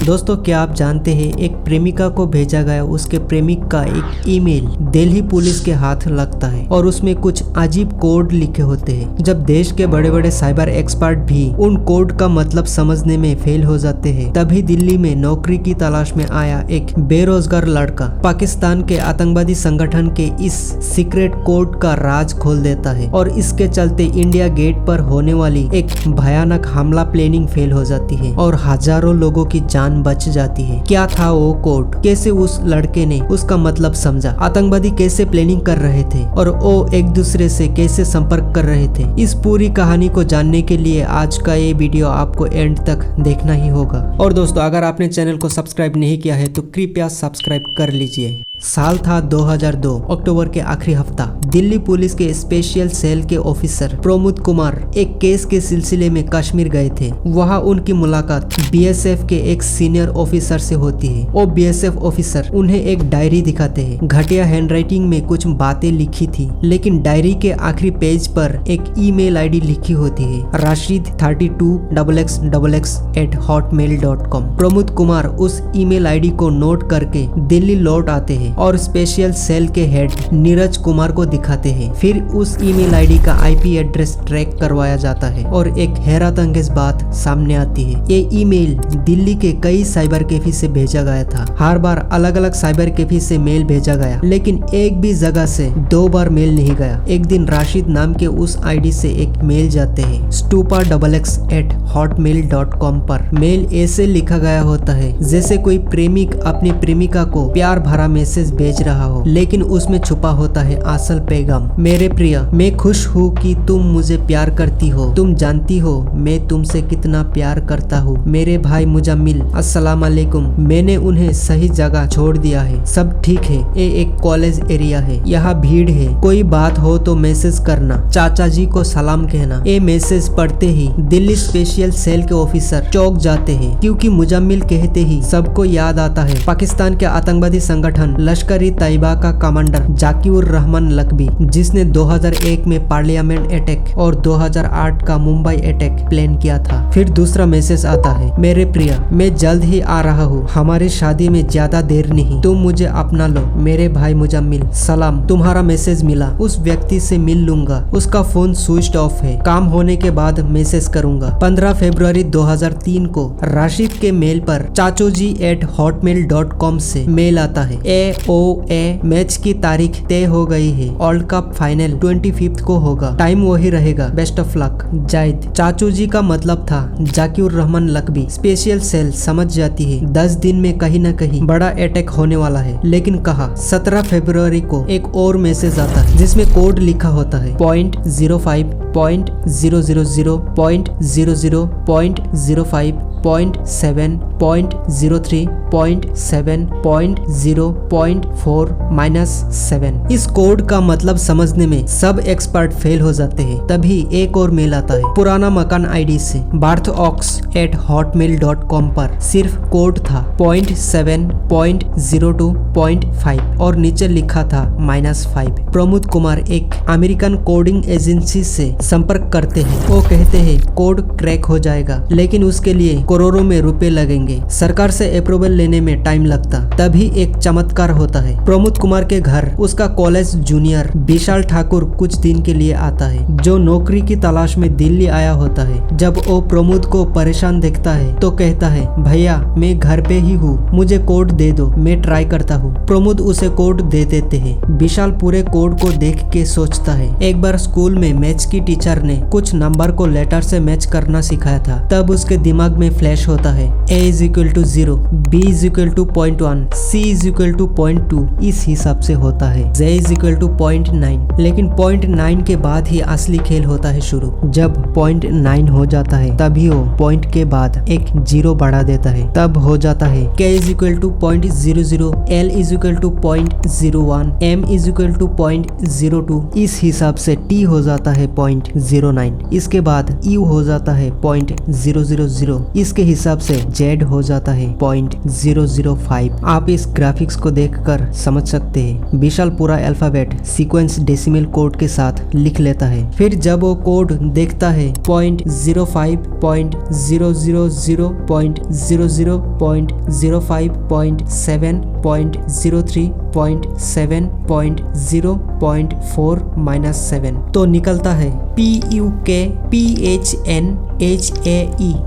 दोस्तों क्या आप जानते हैं एक प्रेमिका को भेजा गया उसके प्रेमिक का एक ईमेल दिल्ली पुलिस के हाथ लगता है और उसमें कुछ अजीब कोड लिखे होते हैं। जब देश के बड़े बड़े साइबर एक्सपर्ट भी उन कोड का मतलब समझने में फेल हो जाते हैं, तभी दिल्ली में नौकरी की तलाश में आया एक बेरोजगार लड़का पाकिस्तान के आतंकवादी संगठन के इस सीक्रेट कोड का राज खोल देता है और इसके चलते इंडिया गेट पर होने वाली एक भयानक हमला प्लानिंग फेल हो जाती है और हजारों लोगों की जान बच जाती है। क्या था वो कोड, कैसे उस लड़के ने उसका मतलब समझा, आतंकवादी कैसे प्लानिंग कर रहे थे और वो एक दूसरे से कैसे संपर्क कर रहे थे, इस पूरी कहानी को जानने के लिए आज का ये वीडियो आपको एंड तक देखना ही होगा। और दोस्तों अगर आपने चैनल को सब्सक्राइब नहीं किया है तो कृपया सब्सक्राइब कर लीजिए। साल था 2002 अक्टूबर के आखिरी हफ्ता। दिल्ली पुलिस के स्पेशल सेल के ऑफिसर प्रमोद कुमार एक केस के सिलसिले में कश्मीर गए थे। वहां उनकी मुलाकात बीएसएफ के एक सीनियर ऑफिसर से होती है। वो बीएसएफ ऑफिसर उन्हें एक डायरी दिखाते हैं। घटिया हैंडराइटिंग में कुछ बातें लिखी थी, लेकिन डायरी के आखिरी पेज पर एक ईमेल आईडी लिखी होती है, rashid32xxx@hotmail.com। प्रमोद कुमार उस ईमेल आईडी को नोट करके दिल्ली लौट आते हैं और स्पेशल सेल के हेड नीरज कुमार को दिखाते हैं। फिर उस ईमेल आईडी का आईपी एड्रेस ट्रैक करवाया जाता है और एक हैरत अंगेज बात सामने आती है। ये ईमेल दिल्ली के कई साइबर कैफे से भेजा गया था। हर बार अलग अलग साइबर कैफे से मेल भेजा गया, लेकिन एक भी जगह से 2 बार मेल नहीं गया। एक दिन राशिद नाम के उस आईडी से एक मेल जाते हैं stupa@hotmail.com पर। मेल ऐसे लिखा गया होता है जैसे कोई प्रेमिक अपनी प्रेमिका को प्यार भरा मैसेज भेज रहा हो, लेकिन उसमें छुपा होता है असल पैगाम। मेरे प्रिय, मैं खुश हूँ कि तुम मुझे प्यार करती हो। तुम जानती हो मैं तुमसे कितना प्यार करता हूँ। मेरे भाई मुजम्मिल, अस्सलाम वालेकुम। मैंने उन्हें सही जगह छोड़ दिया है, सब ठीक है। ये एक कॉलेज एरिया है, यहाँ भीड़ है। कोई बात हो तो मैसेज करना। चाचा जी को सलाम कहना। ये मैसेज पढ़ते ही दिल्ली स्पेशल सेल के ऑफिसर चौंक जाते हैं, क्योंकि मुजम्मिल कहते ही सबको याद आता है पाकिस्तान के आतंकवादी संगठन लश्कर-ए तैयबा का कमांडर जाकिउर रहमान लकबी, जिसने 2001 में पार्लियामेंट अटैक और 2008 का मुंबई अटैक प्लान किया था। फिर दूसरा मैसेज आता है, मेरे प्रिय, मैं जल्द ही आ रहा हूँ। हमारी शादी में ज्यादा देर नहीं, तुम मुझे अपना लो। मेरे भाई मुजम्मिल, सलाम। तुम्हारा मैसेज मिला। उस व्यक्ति से मिल लूंगा, उसका फोन स्विच ऑफ है। काम होने के बाद मैसेज करूंगा। 15 फरवरी 2003 को राशिद के मेल पर chachoji@hotmail.com से मेल आता है। AOA मैच की तारीख तय हो गई है। वर्ल्ड कप फाइनल 25 को होगा। टाइम वही रहेगा। बेस्ट ऑफ लक, जायद। चाचू जी का मतलब था जाकिउर रहमान लकबी। स्पेशल सेल समझ जाती है 10 दिन में कहीं न कहीं बड़ा अटैक होने वाला है, लेकिन कहा 17 फरवरी को एक और मैसेज आता है जिसमें कोड लिखा होता है 0.05.000.0.7.0.4-7। इस कोड का मतलब समझने में सब एक्सपर्ट फेल हो जाते हैं। तभी एक और मेल आता है पुराना मकान आईडी से barthox@hotmail.com पर। सिर्फ कोड था 0.7.02.5 और नीचे लिखा था -5। प्रमोद कुमार एक अमेरिकन कोडिंग एजेंसी से संपर्क करते हैं। वो कहते हैं कोड क्रैक हो जाएगा, लेकिन उसके लिए करोड़ों में रुपए लगेंगे। सरकार से अप्रूवल लेने में टाइम लगता। तभी एक चमत्कार होता है। प्रमोद कुमार के घर उसका कॉलेज जूनियर विशाल ठाकुर कुछ दिन के लिए आता है, जो नौकरी की तलाश में दिल्ली आया होता है। जब वो प्रमोद को परेशान देखता है तो कहता है, भैया मैं घर पे ही हूँ, मुझे कोड दे दो, मैं ट्राई करता हूँ। प्रमोद उसे कोड दे देते हैं। विशाल पूरे कोड को देख के सोचता है, एक बार स्कूल में मैथ्स की टीचर ने कुछ नंबर को लेटर से मैच करना सिखाया था। तब उसके दिमाग में फ्लैश होता है A = 0, B = 0.1, C = 0.2। इस हिसाब से होता है J = 0.9। लेकिन 0.9 के बाद ही असली खेल होता है शुरू। जब 0.9 हो जाता है तभी वो पॉइंट के बाद एक 0 बढ़ा देता है। तब हो जाता है K = 0.00, L = 0.01, M = 0.02। इस हिसाब से T हो जाता है 0.09। इसके बाद U हो जाता है 0.000। इसके हिसाब से Z हो जाता है 0.005। आप इस ग्राफिक्स को देखकर समझ सकते हैं। विशाल पूरा अल्फाबेट सीक्वेंस डेसिमल कोड के साथ लिख लेता है। फिर जब वो कोड देखता है 0.05.000.003.7.0.4-7 तो निकलता है PUKPHNHAE।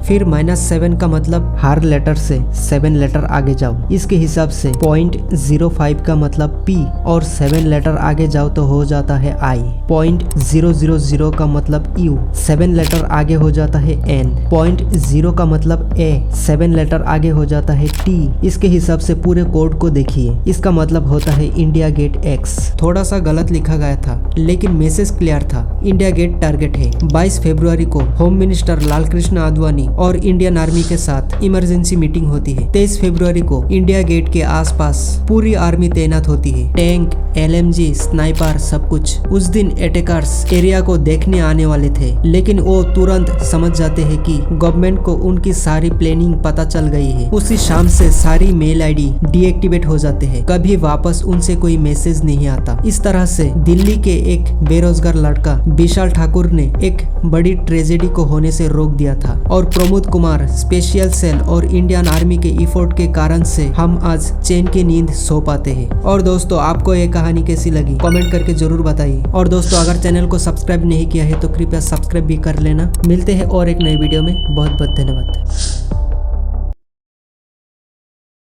फिर -7 का मतलब हर लेटर से 7 लेटर आगे जाओ। इसके हिसाब से 0.05 का मतलब P और 7 लेटर आगे जाओ तो हो जाता है I। 0.000 का मतलब U, 7 लेटर आगे हो जाता है N। 0.0 का मतलब A, 7 लेटर आगे हो जाता है T। इसके हिसाब से पूरे कोड को देखिए। इसका मतलब होता है इंडिया गेट X। थोड़ा सा गलत लिखा गया था लेकिन मैसेज क्लियर था। इंडिया गेट टारगेट है। 22 फरवरी को होम मिनिस्टर लालकृष्ण आडवाणी और इंडियन आर्मी के साथ इमरजेंसी मीटिंग होती है। 23 फरवरी को इंडिया गेट के आसपास पूरी आर्मी तैनात होती है, टैंक, LMG, स्नाइपर, सब कुछ। उस दिन अटैकर्स एरिया को देखने आने वाले थे, लेकिन वो तुरंत समझ जाते हैं कि गवर्नमेंट को उनकी सारी प्लानिंग पता चल गई है। उसी शाम से सारी मेल ID डीएक्टिवेट हो जाते हैं। कभी वापस उनसे कोई मैसेज नहीं आता। इस तरह से दिल्ली के एक बेरोजगार लड़का विशाल ठाकुर ने एक बड़ी ट्रेजेडी को होने से रोक दिया था, और प्रमोद कुमार, स्पेशल सेल और इंडियन आर्मी के एफर्ट के कारण से हम आज चैन की नींद सो पाते हैं। और दोस्तों, आपको ये कहानी कैसी लगी कमेंट करके जरूर बताइए। और दोस्तों, अगर चैनल को सब्सक्राइब नहीं किया है तो कृपया सब्सक्राइब भी कर लेना। मिलते हैं और एक नई वीडियो में। बहुत बहुत धन्यवाद।